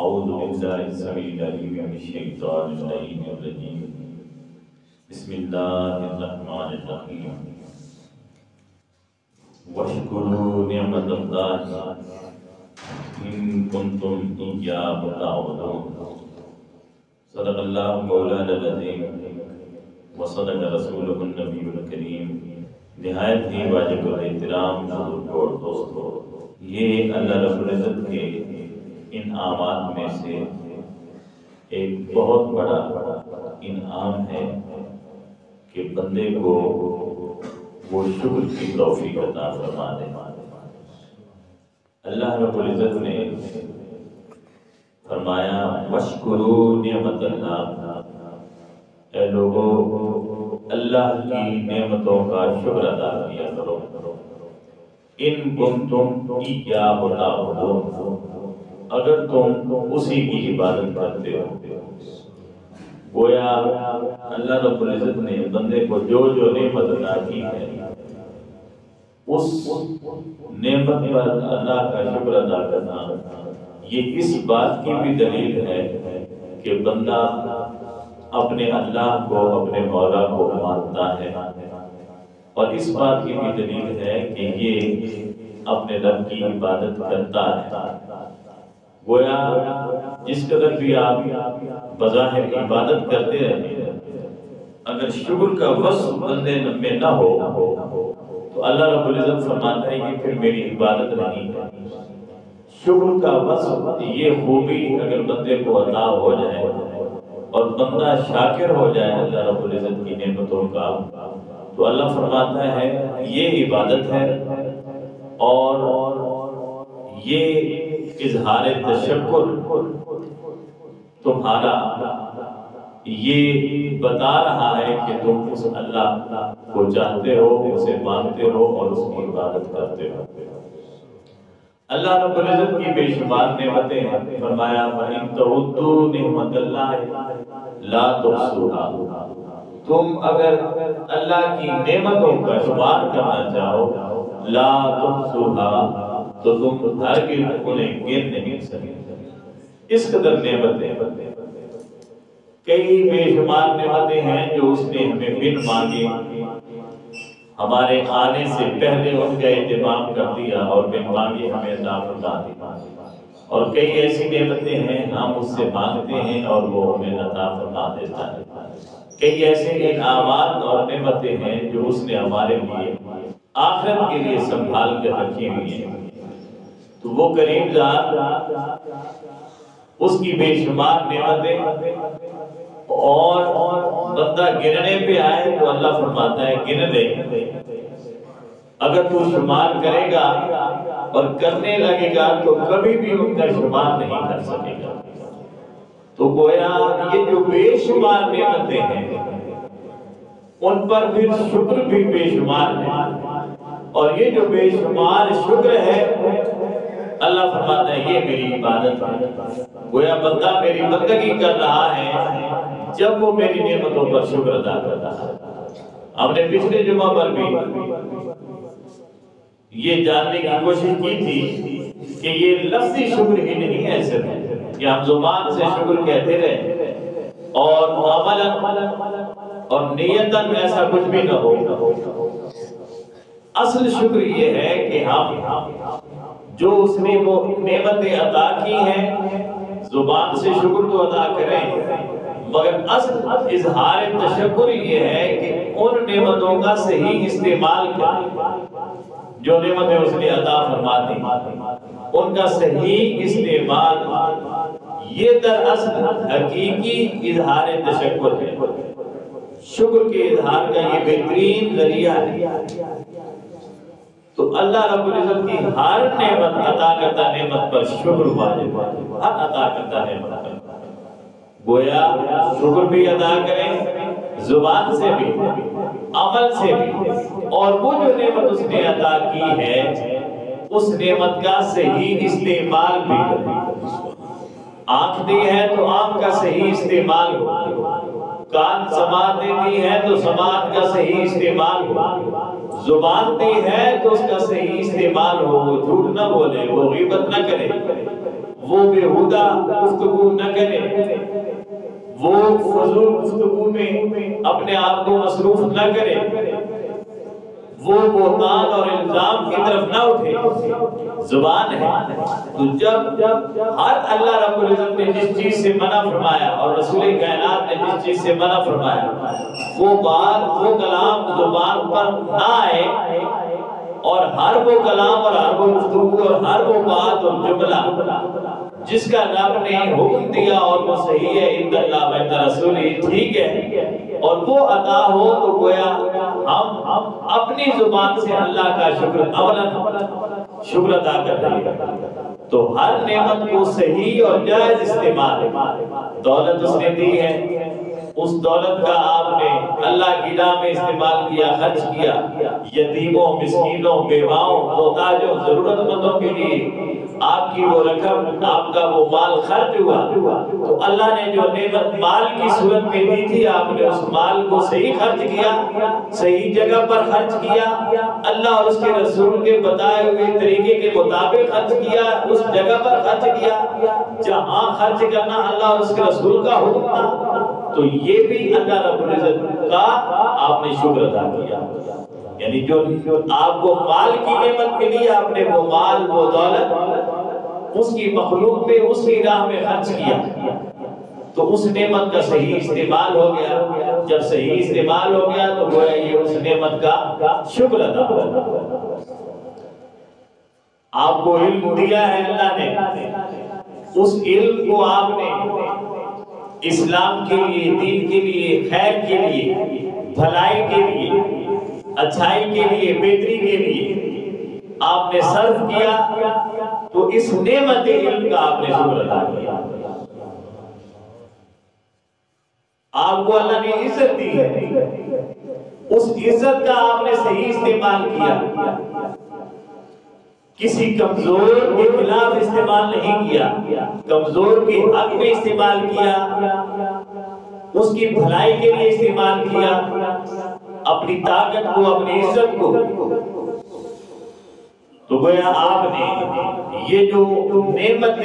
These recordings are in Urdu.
أعوذ بالله السميع العليم من الشيطان الرجيم بسم الله الرحمن الرحيم واشكروا نعمة الله إن كنتم إياه تعبدون صدق الله مولانا العظيم وصدق رسوله النبي الكريم۔ نہایت ہی واجب الاحترام بزرگ اور دوستو، یہ اللہ رب العزت کے انعامات میں سے ایک بہت بڑا انعام ہے کہ بندے کو وہ شکر کی توفیق عطا فرما دے۔ اللہ رب العزت نے فرمایا وَاشْكُرُوا نِعْمَتَ اللَّهِ، اے لوگو اللہ کی نعمتوں کا شکر ادا کیا کرو۔ ان کنتم ایاہ تعبدون، اگر تم اسی کی عبادت کرتے ہو۔ گویا اللہ رب العزت نے بندے کو جو نعمت عطا کی ہے، اس نعمت پر اللہ کا شکر ادا کرنا یہ اس بات کی بھی دلیل ہے کہ بندہ اپنے اللہ کو، اپنے مولا کو مانتا ہے، اور اس بات کی بھی دلیل ہے کہ یہ اپنے رب کی عبادت کرتا ہے۔ گویا جس قدر بھی آپ بظاہر عبادت کرتے رہے، اگر شکر کا وصف بندے میں نہ ہو تو اللہ رب العزت فرماتا ہے کہ پھر میری عبادت نہیں ہے۔ شکر کا وصف یہ خوبی اگر بندے کو عطا ہو جائے اور بندہ شاکر ہو جائے اللہ رب العزت کی نعمتوں کا، تو اللہ فرماتا ہے یہ عبادت ہے، اور یہ اظہار تشکر تمہارا یہ بتا رہا ہے کہ تم اس اللہ کو چاہتے ہو، اسے مانتے ہو اور اس کی عبادت کرتے ہو۔ اللہ رب العزت کی بے شمار نعمتیں ہیں، فرمایا وَإِن تَعُدُّوا نِعْمَتَ اللَّهِ لَا تُحْصُوهَا، تم اگر اللہ کی نعمتوں کا شمار کرنا چاہو لا تحصوها، تو تم ہرگز انہیں گر نہیں سکتے۔ اس قدر نعمتیں، کئی بے شمار نعمتیں ہیں جو اس نے ہمیں بن مانگے ہمارے آنے سے پہلے ان کا اہتمام کر دیا اور بن مانگے ہمیں عطا فرما دی، اور کئی ایسی نعمتیں ہیں ہم اس سے مانگتے ہیں اور وہ ہمیں عطا فرما دیتا ہے۔ کئی ایسے انعامات اور نعمتیں ہیں جو اس نے ہمارے لیے آخرت کے لیے سنبھال کر رکھی ہوئی ہیں، تو وہ کریم ذات اس کی بے شمار نعمتیں، اور بندہ گننے پہ آئے تو اللہ فرماتا ہے گن لے، اگر تو شمار کرے گا اور کرنے لگے گا تو کبھی بھی ان کا شمار نہیں کر سکے گا۔ تو گویا یہ جو بے شمار نعمتیں ہیں ان پر پھر شکر بھی بے شمار ہے، اور یہ جو بے شمار شکر ہے اللہ فرماتا ہے یہ میری عبادت ہے۔ گویا بندہ میری بندگی کر رہا ہے جب وہ میری نعمتوں پر شکر ادا کرتا ہے۔ ہم نے پچھلے جمعہ پر بھی یہ جاننے کی کوشش کی تھی کہ یہ لفظی شکر ہی نہیں ہے صرف کہ ہم زبان سے شکر کہتے رہے اور عملاً اور نیتاً ایسا کچھ بھی نہ ہو۔ اصل شکر یہ ہے کہ ہم جو اس نے وہ نعمتیں عطا کی ہیں زبان سے شکر تو ادا کریں، مگر اصل اظہار تشکر یہ ہے کہ ان نعمتوں کا صحیح استعمال کریں، جو نعمتیں اس نے عطا فرما دی ان کا صحیح استعمال، یہ دراصل حقیقی اظہار تشکر ہے۔ شکر کے اظہار کا یہ بہترین ذریعہ ہے۔ تو اللہ رب العزت کی ہر نعمت عطا کرتا نعمت پر شکر واجب ہے، ہر عطا کرتا نعمت پر گویا شکر بھی ادا کریں زبان سے بھی، عمل سے بھی، اور وہ جو نعمت اس نے عطا کی ہے اس نعمت کا صحیح استعمال بھی کریں۔ آنکھ دی ہے تو آنکھ کا صحیح استعمال ہو، کان سماعت دیتی ہے تو سماعت کا صحیح استعمال ہو، زبان دی ہے تو اس کا صحیح استعمال ہو، وہ جھوٹ نہ بولے، وہ غیبت نہ کرے، وہ بےہودہ گفتگو نہ کرے، وہ فضول گفتگو میں اپنے آپ کو مصروف نہ کرے، وہ بہتان اور الزام کی طرف نہ اٹھے۔ زبان ہے تو جب ہر اللہ رب العزت نے جس چیز سے منع فرمایا اور رسول کائنات نے جس چیز سے منع فرمایا، وہ بات وہ کلام زبان پر نہ آئے، اور ہر وہ کلام اور ہر وہ گفتگو اور ہر وہ بات اور جملہ جس کا رب نے حکم دیا اور وہ صحیح ہے عند اللہ و عند رسول، ٹھیک ہے، اور وہ عطا ہو تو گویا ہم اپنی زبان سے اللہ کا شکر ادا کر رہے ہیں۔ تو ہر نعمت کو صحیح اور جائز استعمال، دولت اس نے دی ہے، اس دولت کا آپ نے اللہ کی راہ میں استعمال کیا، خرچ کیا، یتیموں، مسکینوں، بیواؤں، محتاجوں، ضرورت مندوں کے لیے آپ کی وہ رقم، آپ کا وہ مال خرچ ہوا، تو اللہ نے جو نعمت مال کی صورت میں دی تھی، آپ نے اس مال کو صحیح خرچ کیا، صحیح جگہ پر خرچ کیا، اللہ اور اس کے رسول کے بتائے ہوئے طریقے کے مطابق خرچ کیا، اس جگہ پر خرچ کیا جہاں خرچ کرنا اللہ اور اس کے رسول کا حکم تھا، تو یہ بھی اللہ رب العزت کا آپ نے شکر ادا کیا۔ یعنی جو آپ کو مال کی نعمت ملی، آپ نے وہ مال وہ دولت اس کی مخلوق میں اس کی راہ میں خرچ کیا، تو اس نعمت کا صحیح استعمال ہو گیا۔ جب صحیح استعمال ہو گیا تو گویا یہ اس نعمت کا شکر ادا ہوگا۔ آپ کو علم دیا ہے اللہ نے، اس علم کو آپ نے اسلام کے لیے، دین کے لیے، خیر کے لیے، بھلائی کے لیے، اچھائی کے لیے، بہتری کے لیے آپ نے صرف کیا، تو اس نعمت علم کا آپ نے شکر ادا کیا۔ آپ کو اللہ نے عزت دی ہے، اس عزت کا آپ نے صحیح استعمال کیا، کسی کمزور کے خلاف استعمال نہیں کیا، کمزور کے حق میں استعمال کیا، اس کی بھلائی کے لیے استعمال کیا، اپنی طاقت کو، اپنی عزت کو۔ تو گویا آپ نے یہ جو نعمت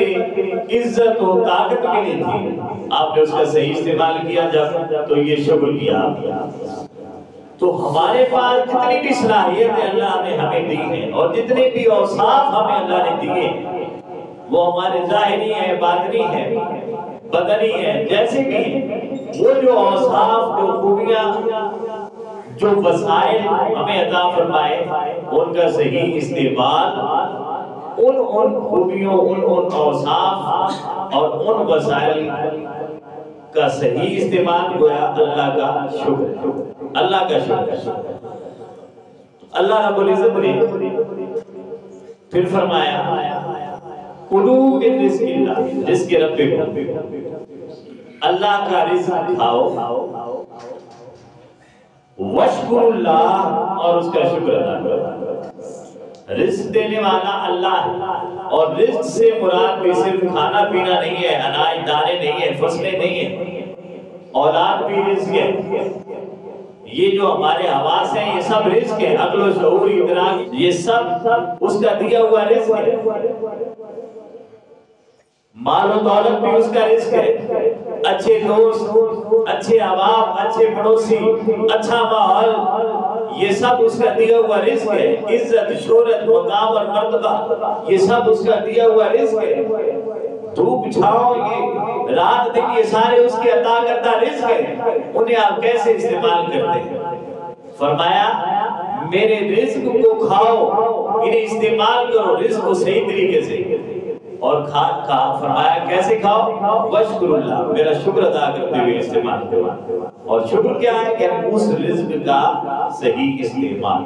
عزت و طاقت ملی تھی، آپ نے اس کا صحیح استعمال کیا جب، تو یہ شکر کیا آپ۔ تو ہمارے پاس جتنی بھی صلاحیتیں اللہ نے ہمیں دی ہیں اور جتنے بھی اوصاف ہمیں اللہ نے دیے، وہ ہمارے ظاہری ہیں، باطنی ہیں، بدنی ہیں، جیسے بھی ہیں، وہ جو اوصاف، جو خوبیاں، جو وسائل ہمیں عطا فرمائے، ان کا صحیح استعمال ان خوبیوں، ان اوصاف اور ان وسائل کا صحیح استعمال گویا اللہ کا شکر ہے، اللہ کا شکر ہے۔ اللہ رب العزت نے پھر فرمایا کُلُوا مِن رِزْقِ اللہ، رزق ربکم، اللہ کا رزق کھاؤ، واشکروا اللہ، اور اس کا شکر ادا کرو۔ رزق دینے والا اللہ ہے، اور رزق سے مراد بھی صرف کھانا پینا نہیں ہے، اناج دانے نہیں ہے، فصلیں نہیں ہیں، اولاد بھی رزق ہے۔ یہ جو ہمارے حواس ہیں یہ سب رزق ہے، عقل و شعور، ادراک، یہ سب اس کا دیا ہوا رزق ہے۔ مال و دولت بھی اس کا رزق ہے، اچھے دوست، اچھے احباب، اچھے پڑوسی، اچھا ماحول، یہ سب اس کا دیا ہوا رزق ہے۔ عزت، شہرت، مقام اور مرتبہ، یہ سب اس کا دیا ہوا رزق ہے۔ دھوپ، چھاؤں، یہ رات دن، یہ سارے اس کے عطا کردہ رزق ہے، انہیں آپ کیسے استعمال کرتے ہیں؟ فرمایا میرے رزق کو کھاؤ، انہیں استعمال کرو رزق کو صحیح طریقے سے، اور فرمایا کیسے کھاؤ؟ واشکر اللہ، میرا شکر ادا کرتے ہوئے استعمال کرو۔ اور شکر کیا ہے کہ اس رزق کا صحیح استعمال،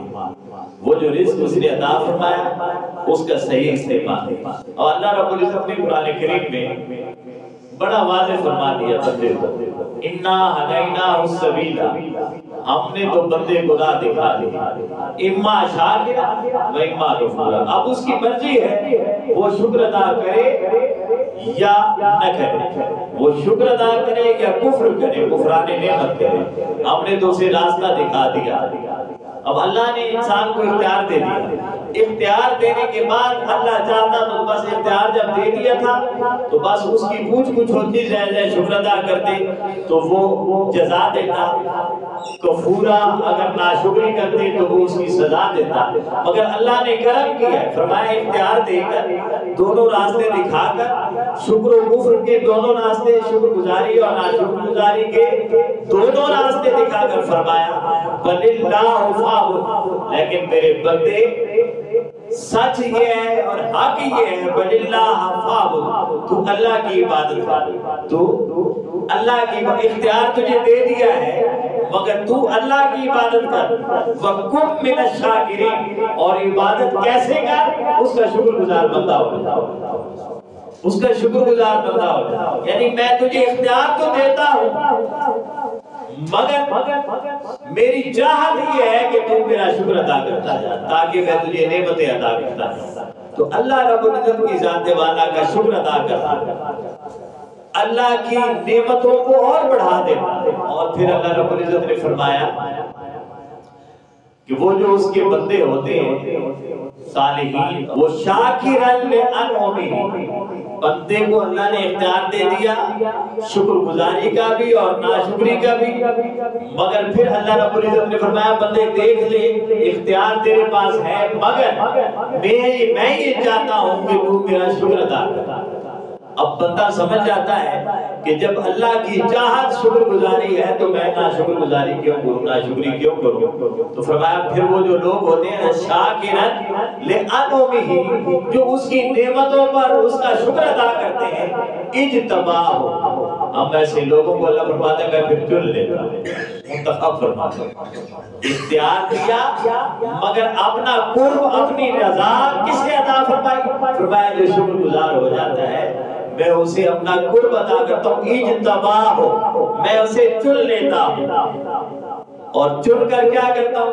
وہ جو رزق اس نے عطا فرمایا اس کا صحیح استعمال۔ اور اللہ رب العزت نے قرآن کریم میں بڑا واضح فرما دیا بندے کو، انا ہدیناہ السبیل، ہم نے تو بندے کو راہ دکھا دی، اما شاکرا و اما کفورا، اب اس کی مرضی ہے وہ شکر ادا کرے یا نہ کرے، وہ شکر ادا کرے یا کفر کرے، کفران نعمت کرے۔ ہم نے تو اسے راستہ دکھا دیا، اب اللہ نے انسان کو اختیار دے دیا، اختیار دینے کے بعد اللہ چاہتا تو بس اختیار جب دے دیا تھا تو بس اس کی پوچھ کچھ ہوتی جائے شکر ادا کرتے تو وہ جزا دیتا، کفورا اگر ناشکری کرتے تو وہ اس کی سزا دیتا، مگر اللہ نے کرم کیا ہے، فرمایا اختیار دے کر دونوں راستے دکھا کر، شکر و کفر کے دونوں راستے، شکر گزاری اور ناشکر گزاری کے دونوں راستے دکھا کر فرمایا وَلِلَّهُ فَاعْبُدْ، لیکن میرے بندے سچ یہ ہے اور حق یہ ہے وَلِلَّهُ فَاعْبُدْ، تو اللہ کی عبادت کر، تو اللہ کی اختیار تجھے دے دیا ہے مگر تو اللہ کی عبادت کر، وَكُن مِّنَ الشَّاكِرِينَ، اور عبادت کیسے کر؟ اس کا شکر گزار بندہ ہو، اس کا شکر گزار بندہ ہو، یعنی میں تجھے اختیار تو دیتا ہوں مگر میری چاہت یہ ہے کہ تو میرا شکر ادا کرتا جا تاکہ میں تجھے نعمتیں عطا کرتا ہوں۔ تو اللہ رب العزت کی ذات والا کا شکر ادا کرتا، اللہ کی نعمتوں کو اور بڑھا دیتا، اور پھر اللہ رب العزت نے فرمایا کہ وہ جو اس کے بندے ہوتے ہیں صالحین، وہ شاکرن لانعمہ، بندے کو اللہ نے اختیار دے دیا شکر گزاری کا بھی اور ناشکری کا بھی، مگر پھر اللہ رب العزت نے فرمایا بندے دیکھ لے اختیار تیرے پاس ہے مگر میں یہ چاہتا ہوں کہ تو میرا شکر ادا کر۔ اب بندہ سمجھ جاتا ہے کہ جب اللہ کی چاہت شکر گزاری ہے تو میں ناشکر گزاری کیوں کروں، ناشکری کیوں کروں؟ تو فرمایا پھر وہ جو لوگ ہوتے ہیں شاکرن لانعمہ، جو اس کی نعمتوں پر اس کا شکر ادا کرتے ہیں، اجتباہ، ہم ایسے لوگوں کو اللہ فرماتا ہے میں پھر چن لیتا، منتخب فرماتا اختیار دیا مگر اپنا قرب اپنی رضا کس نے عطا فرمائی؟ فرمایا جو شکر گزار ہو جاتا ہے میں اسے اپنا قرب عطا کرتا ہوں، اجتباہ ہو، میں اسے چن لیتا ہوں، اور چن کر کیا کرتا ہوں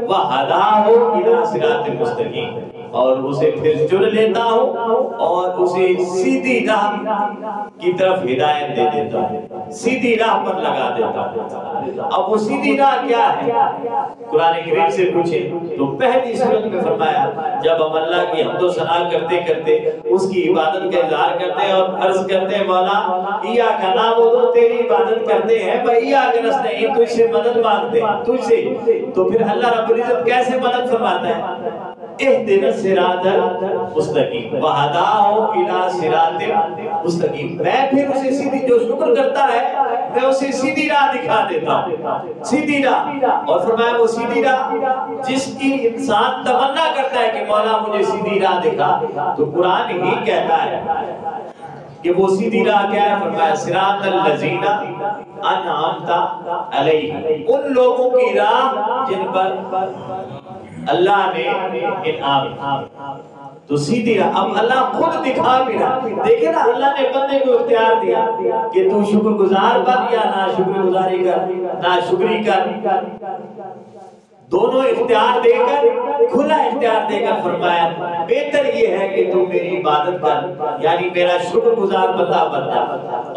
وَهَدَاهُ إِلَىٰ صِرَاطٍ مُسْتَقِيمٍ، اور اسے پھر چن لیتا ہوں اور اسے سیدھی راہ کی طرف ہدایت دے دیتا ہوں، سیدھی راہ پر لگا دیتا ہوں۔ اب وہ سیدھی راہ کیا ہے؟ قرآن کریم سے پوچھیں تو پہلی صورت میں فرمایا جب ہم اللہ کی حمد و ثنا کرتے کرتے اس کی عبادت کا اظہار کرتے ہیں اور عرض کرتے ہیں مولا ایاک نعبد، تیری عبادت کرتے ہیں، و ایاک نستعین، تجھ سے مدد مانگتے ہیں، تجھ سے، تو پھر اللہ رب العزت کیسے مدد فرماتا ہے؟ اہدنا الصراط المستقیم وہداہ الی صراط مستقیم، میں پھر اسے سیدھی، جو شکر کرتا ہے میں اسے سیدھی راہ دکھا دیتا ہوں، سیدھی راہ، اور فرمایا وہ سیدھی راہ جس کی انسان تمنا کرتا ہے کہ مولا مجھے سیدھی راہ دکھا، تو قرآن ہی کہتا ہے کہ وہ سیدھی راہ کیا ہے؟ فرمایا صراط الذین انعمت علیہم، ان لوگوں کی راہ جن پر اللہ نے انعام، تو سیدھی راہ۔ اب اللہ خود دکھا بھی رہا، دیکھیں نا اللہ نے بندے کو اختیار دیا کہ تو شکر گزار بن یا نہ شکر گزاری کر، نہ شکری کر، دونوں اختیار دے کر، کھلا اختیار دے کر فرمایا بہتر یہ ہے کہ تم میری عبادت کر، یعنی میرا شکر گزار بندہ بن جا،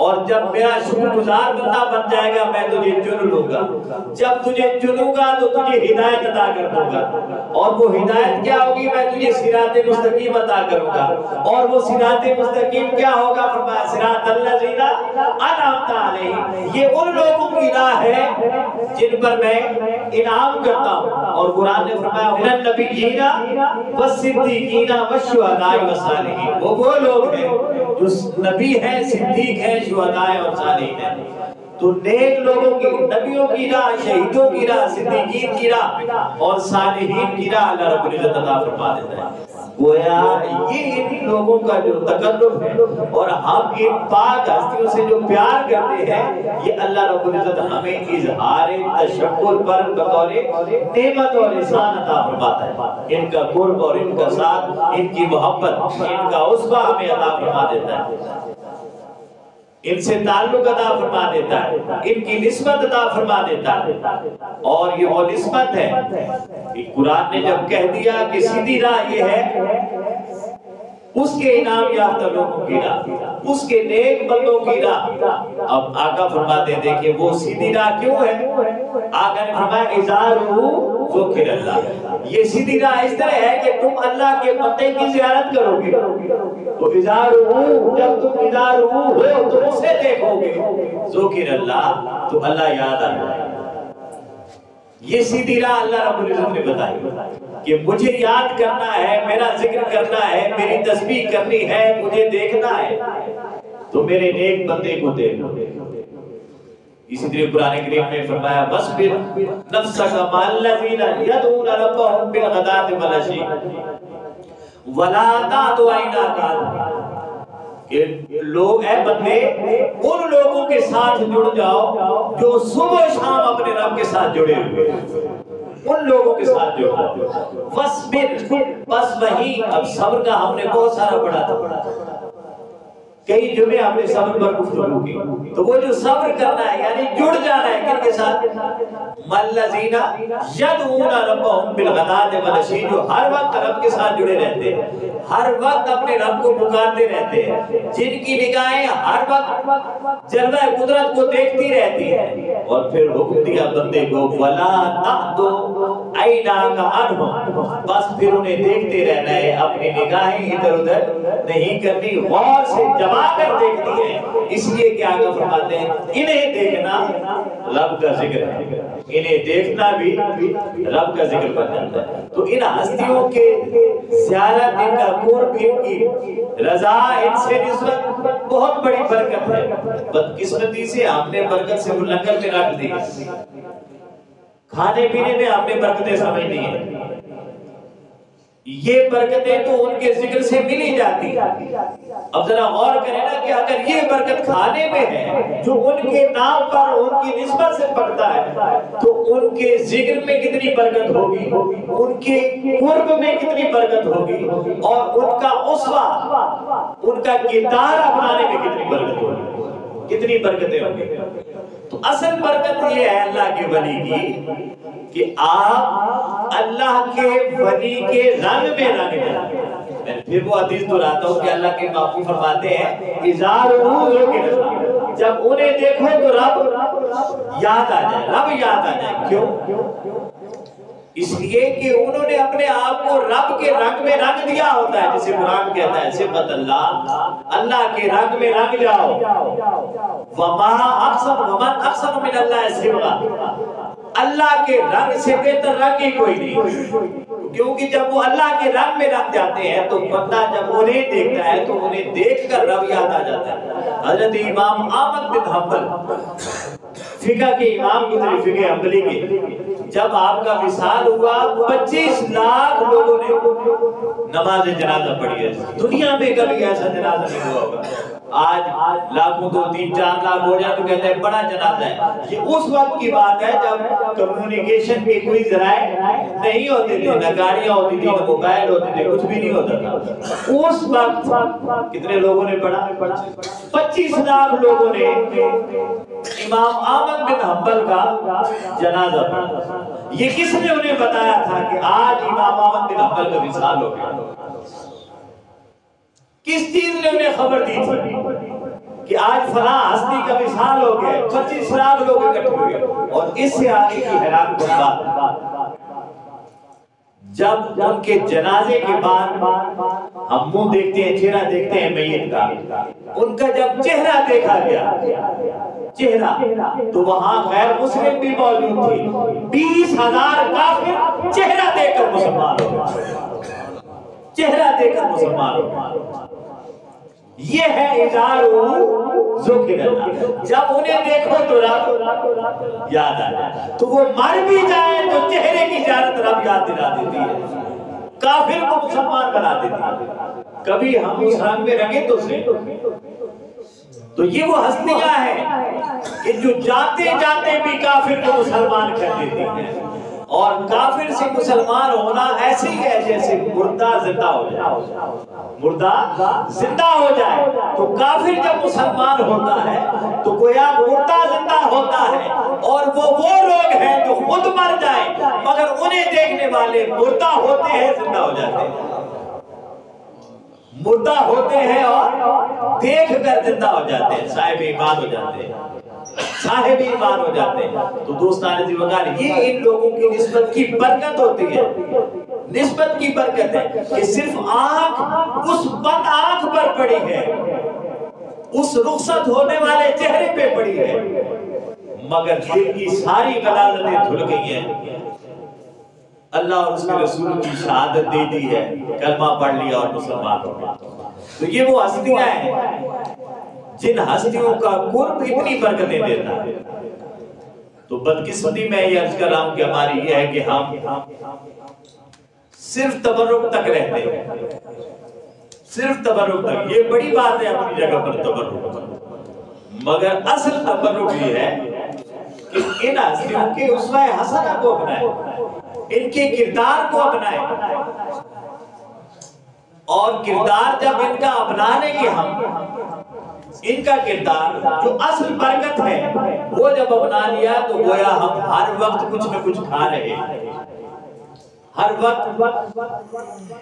اور جب میرا شکر گزار بندہ بن جائے گا میں تجھے چن لوں گا، جب تجھے چنوں گا تو تجھے ہدایت عطا کر دوں گا، اور وہ ہدایت کیا ہوگی؟ میں تجھے صراط مستقیم عطا کروں گا، اور وہ صراط مستقیم کیا ہوگا؟ فرمایا صراط الذین انعمت علیہم، یہ ان لوگوں کی راہ ہے جن پر میں انعام کرتا ہوں، اور قرآن نے فرمایا من النبیین والصدیقین والشہداء والصالحین، وہ لوگ ہیں جو نبی ہیں، صدیق ہیں، شہداء اور صالحین ہیں۔ تو نیک لوگوں کی، نبیوں کی راہ، شہیدوں کی راہ، صدیقین کی راہ اور صالحین کی راہ اللہ رب العزت عطا فرما دیتا ہے۔ گویا یہ ان لوگوں کا جو تقرب ہے اور ہم ان پاک ہستیوں سے جو پیار کرتے ہیں، یہ اللہ رب العزت ہمیں اظہار تشکر پر بطور نعمت اور احسان عطا فرماتا ہے۔ ان کا قرب اور ان کا ساتھ، ان کی محبت، ان کا عصبہ ہمیں عطا فرما دیتا ہے، ان سے تعلق عطا فرما دیتا ہے، ان کی نسبت عطا فرما دیتا ہے، اور یہ وہ نسبت ہے کہ قرآن نے جب کہہ دیا کہ سیدھی راہ یہ ہے، اس کے انعام یافتہ لوگوں کی راہ، اس کے نیک بندوں کی راہ، اب آقا فرماتے ہیں دیکھیں وہ سیدھی راہ کیوں ہے؟ آقا نے فرمایا ازارو ذکر اللہ، یہ سیدھی راہ اس طرح ہے کہ تم اللہ کے بندے کی زیارت کرو گے تو ازارو، جب تم ازارو ہو تو اسے دیکھو گے ذکر اللہ تو اللہ یاد آ جائے. یہ سیدھی راہ اللہ رب العزت نے بتائی کہ مجھے یاد کرنا ہے، میرا ذکر کرنا ہے، میری تسبیح کرنی ہے، مجھے دیکھنا ہے تو میرے نیک بندے کو دیکھو. اسی طرح قرآن کریم میں فرمایا وَاصْبِرْ نَفْسَكَ مَعَ الَّذِينَ يَدْعُونَ رَبَّهُمْ بِالْغَدَاةِ وَالْعَشِيِّ وَلَا تَعْدُ عَيْنَاكَ، کہ لوگ اے بندے ان لوگوں کے ساتھ جڑ جاؤ جو صبح و شام اپنے رب کے ساتھ جڑے ہوئے، ان لوگوں کے ساتھ جڑ جاؤ. وَاصْبِرْ، بس وہی. اب صبر کا ہم نے بہت سارا پڑھا تھا، کئی جمعے ہم نے صبر پر گفتگو کی. تو وہ جو صبر کرنا ہے یعنی جڑ جانا ہے کن کے ساتھ؟ مَالَّذِينَ يَدْعُونَ رَبَّهُمْ بِالْغَدَاةِ وَالْعَشِيِّ، جو ہر وقت رب کے ساتھ جڑے رہتے ہیں، ہر وقت اپنے رب کو پکارتے رہتے ہیں، جن کی نگاہیں ہر وقت جلوہ قدرت کو دیکھتی رہتی ہیں. اور پھر حکم دیا بندے کو وَلَا تَعْدُ عَيْنَاكَ عَنْهُمْ، بس پھر انہیں دیکھتے رہنا ہے، اپنی نگاہیں ادھر ادھر نہیں کرنی، غور سے جما کر دیکھتی ہے. اس لیے کہ آقا فرماتے ہیں انہیں دیکھنا رب کا ذکر ہے، انہیں دیکھنا بھی رب کا ذکر بن جاتا ہے. تو ان ہستیوں کے زیارت، ان کا قرب، ان کی رضا، ان سے نسبت بہت بڑی برکت ہے. بدقسمتی سے ہم نے برکت سے لنگر میں رکھ دی، کھانے پینے میں ہم نے برکتیں سمجھ لی ہیں. یہ برکتیں تو ان کے ذکر سے ملی جاتی. اب ذرا غور کریں نا کہ اگر یہ برکت کھانے میں ہے جو ان کے نام پر ان کی نسبت سے پڑتا ہے تو ان کے ذکر میں کتنی برکت ہوگی، ان کے قرب میں کتنی برکت ہوگی، اور ان کا اسوہ، ان کا کردار اپنانے میں کتنی برکت ہوگی، کتنی برکتیں ہوگی. تو اصل برکت یہ ہے اللہ کے ولی کی کہ آپ اللہ کے ولی کے رنگ میں رنگ جائیں. میں پھر وہ حدیث دہراتا ہوں کہ اللہ کے باپو فرماتے ہیں جب انہیں دیکھو تو رب یاد آ جائے، رب یاد آ جائے. کیوں؟ اس لیے کہ انہوں نے اپنے آپ کو رب کے رنگ میں رنگ دیا ہوتا ہے، جسے قرآن کہتا ہے صفت اللہ، اللہ کے رنگ میں رنگ جاؤ. وَمَا أَحْسَنُ وَمَنْ أَحْسَنُ مِنَ اللَّهِ صِفَةً، اللہ کے رنگ سے بہتر رنگ ہی کوئی نہیں. کیونکہ جب وہ اللہ کے رنگ میں رنگ جاتے ہیں تو بندہ جب انہیں دیکھتا ہے تو انہیں دیکھ کر رب یاد آ جاتا ہے. حضرت امام احمد بن حنبل فقہ کے امام گزرے، فقہ حنبلی کے، جب آپ کا وصال ہوا 25 لاکھ لوگوں نے نماز جنازہ پڑھی ہے. دنیا میں کبھی ایسا جنازہ نہیں ہوا ہوگا. آج لاکھوں تو 3-4 لاکھ ہو جائے تو کہتے ہیں بڑا جنازہ ہے. یہ اس وقت کی بات ہے جب کمیونیکیشن کے کوئی ذرائع نہیں ہوتے تھے، نہ گاڑیاں ہوتی تھی، نہ موبائل ہوتے تھے، کچھ بھی نہیں ہوتا تھا. اس وقت کتنے لوگوں نے پڑھا؟ 25 لاکھ لوگوں نے امام احمد بن حنبل کا جنازہ پڑھا. یہ کس نے انہیں بتایا تھا کہ آج امام احمد بن حنبل کا وصال ہو گیا؟ کس چیز نے انہیں خبر دی تھی کہ آج فلاں ہستی کا وصال ہو گیا؟ 25 لاکھ لوگ اکٹھے ہوئے. اور اس سے آگے کی حیران کن بات، جب ان کے جنازے کے بعد ہم منہ دیکھتے ہیں، چہرہ دیکھتے ہیں میت کا، ان کا جب چہرہ دیکھا گیا، چہرہ، تو وہاں غیر مسلم بھی موجود تھی. 20,000 کافر چہرہ دیکھ کر مسلمان ہو گئے، چہرہ دیکھ کر مسلمان ہو گئے. یہ ہے اظہار ذکر اللہ. جب انہیں دیکھو تو رب یاد آ جائے. تو وہ مر بھی جائے تو چہرے کی زیارت رب یاد دلا دیتی ہے، کافر کو مسلمان بنا دیتی ہے. کبھی ہم اس رنگ میں رنگے تو سے. تو یہ وہ ہستیاں ہیں کہ جو جاتے جاتے بھی کافر کو مسلمان کر دیتی ہیں. اور کافر سے مسلمان ہونا ایسے ہی ہے جیسے مردہ زندہ ہو جائے. مردہ زندہ ہو جائے تو کافر جب مسلمان ہوتا ہے تو گویا مردہ زندہ ہوتا ہے. اور وہ لوگ ہیں جو خود مر جائیں مگر انہیں دیکھنے والے مردہ ہوتے ہیں، زندہ ہو جاتے ہیں. مردہ ہوتے ہیں اور دیکھ کر زندہ ہو جاتے ہیں، صاحب ایمان ہو جاتے ہیں. صاحب ایمان ہو جاتے ہیں. تو دوستان عزیز وقار یہ ان لوگوں کی نسبت کی برکت ہوتی ہے. نسبت کی برکت ہے کہ صرف آنکھ اس بند آنکھ پر پڑی ہے, اس رخصت ہونے والے چہرے پہ پڑی ہے, مگر دل کی ساری غلالتیں دھل گئی ہیں. اللہ اور اس کے رسول کی شہادت دے دی ہے, کلمہ پڑھ لیا اور مسلمان ہو گیا. تو یہ وہ ہستیاں ہیں جن ہستیوں کا قرب اتنی برکتیں دیتا ہے. تو بدقسمتی میں یہ عرض کر رہا ہوں کہ ہماری یہ ہے کہ ہم صرف تبرک تک رہتے ہیں, صرف تبرک تک. یہ بڑی بات ہے اپنی جگہ پر تبرک, مگر اصل تبرک یہ ہے کہ ان ہستیوں کے اسوہ حسنہ کو اپنائیں, ان کے کردار کو اپنائیں, اور کردار جب ان کا اپنا لیں گے ہم, ان کا کردار جو اصل برکت ہے وہ جب اپنا لیا تو گویا ہم ہر وقت کچھ نہ کچھ کھا رہے ہیں, ہر وقت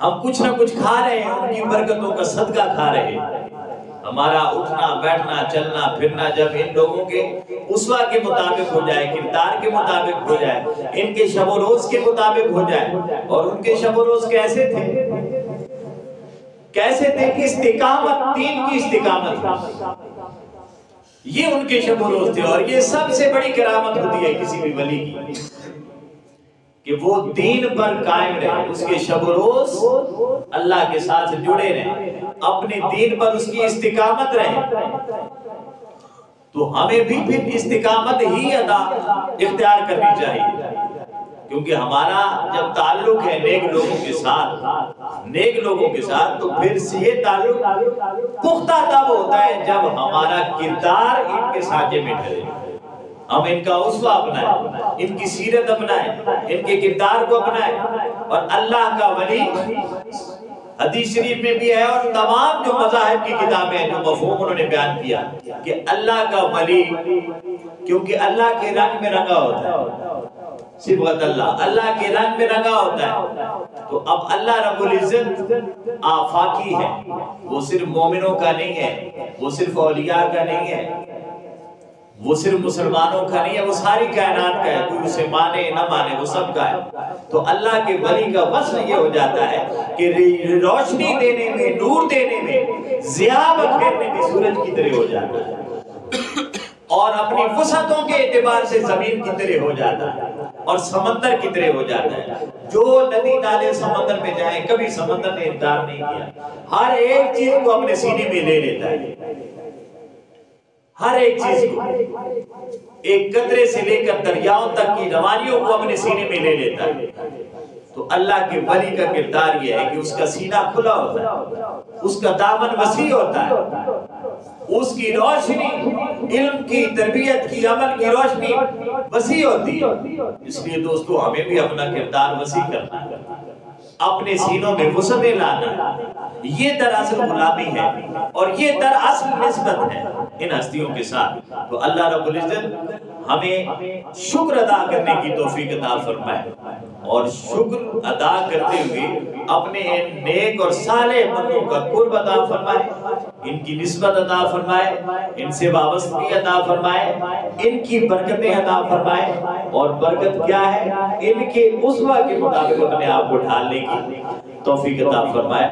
ہم کچھ نہ کچھ کھا رہے ہیں, ان کی برکتوں کا صدقہ کھا رہے ہیں. ہمارا اٹھنا بیٹھنا چلنا پھرنا جب ان لوگوں کے اسوہ کے مطابق ہو جائے, کردار کے مطابق ہو جائے, ان کے شب و روز کے مطابق ہو جائے. اور ان کے شب و روز کیسے تھے, کیسے تھے؟ استقامت, دین کی استقامت, یہ ان کے شب و روز تھے. اور یہ سب سے بڑی کرامت ہوتی ہے کسی بھی ولی کی کہ وہ دین پر قائم رہے, اس کے شب و روز اللہ کے ساتھ جڑے رہیں, اپنے دین پر اس کی استقامت رہے. تو ہمیں بھی پھر استقامت ہی اختیار کرنی چاہیے, کیونکہ ہمارا جب تعلق ہے نیک لوگوں کے ساتھ, نیک لوگوں کے ساتھ, تو پھر یہ تعلق پختہ تب ہوتا ہے جب ہمارا کردار ان کے سانچے میں ڈھلے, ہم ان کا اسوہ اپنائیں, ان کی سیرت اپنائیں, ان کے کردار کو اپنائیں. اور اللہ کا ولی حدیث شریف میں بھی ہے, اور تمام جو مذاہب کی کتابیں ہیں جو مفہوم انہوں نے بیان کیا کہ اللہ کا ولی کیونکہ اللہ کے رنگ میں رنگا ہوتا ہے, صبغت اللہ, اللہ کے رنگ میں رنگا ہوتا ہے. تو اب اللہ رب العزت آفاقی ہے, وہ صرف مومنوں کا نہیں ہے, وہ صرف اولیاء کا نہیں ہے, وہ صرف مسلمانوں کا نہیں ہے, وہ ساری کائنات کا ہے. کوئی اسے مانے نہ مانے وہ سب کا ہے. تو اللہ کے ولی کا وصف یہ ہو جاتا ہے کہ روشنی دینے میں, نور دینے میں, ضیاء بکھیرنے میں سورج کی طرح ہو جاتا ہے, اور اپنی وسعتوں کے اعتبار سے زمین کی طرح ہو جاتا ہے, اور سمندر کی طرح ہو جاتا ہے. جو ندی نالے سمندر میں جائیں, کبھی سمندر نے انکار نہیں کیا, ہر ایک چیز کو اپنے سینے میں لے لیتا ہے, ہر ایک چیز کو, ایک قطرے سے لے کر دریاؤں تک کی روانیوں کو اپنے سینے میں لے لیتا ہے. تو اللہ کے ولی کا کردار یہ ہے کہ اس کا سینہ کھلا ہوتا ہے, اس کا دامن وسیع ہوتا ہے, اس کی روشنی علم کی, تربیت کی, عمل کی روشنی وسیع ہوتی ہے. اس لیے دوستو ہمیں بھی اپنا کردار وسیع کرنا ہے, اپنے سینوں میں وسعتیں لانا. یہ دراصل غلامی ہے اور یہ دراصل نسبت ہے ان ہستیوں کے ساتھ. تو اللہ رب العزت ہمیں شکر ادا کرنے کی توفیق عطا فرمائے, اور شکر ادا کرتے ہوئے اپنے نیک اور صالح بندوں کا قرب عطا فرمائے, ان کی نسبت عطا فرمائے, ان سے وابستگی عطا فرمائے, ان کی برکتیں عطا فرمائے. اور برکت کیا ہے؟ ان کے اسوہ کے مطابق اپنے آپ کو ڈھالنے کی توفیق عطا فرمائے.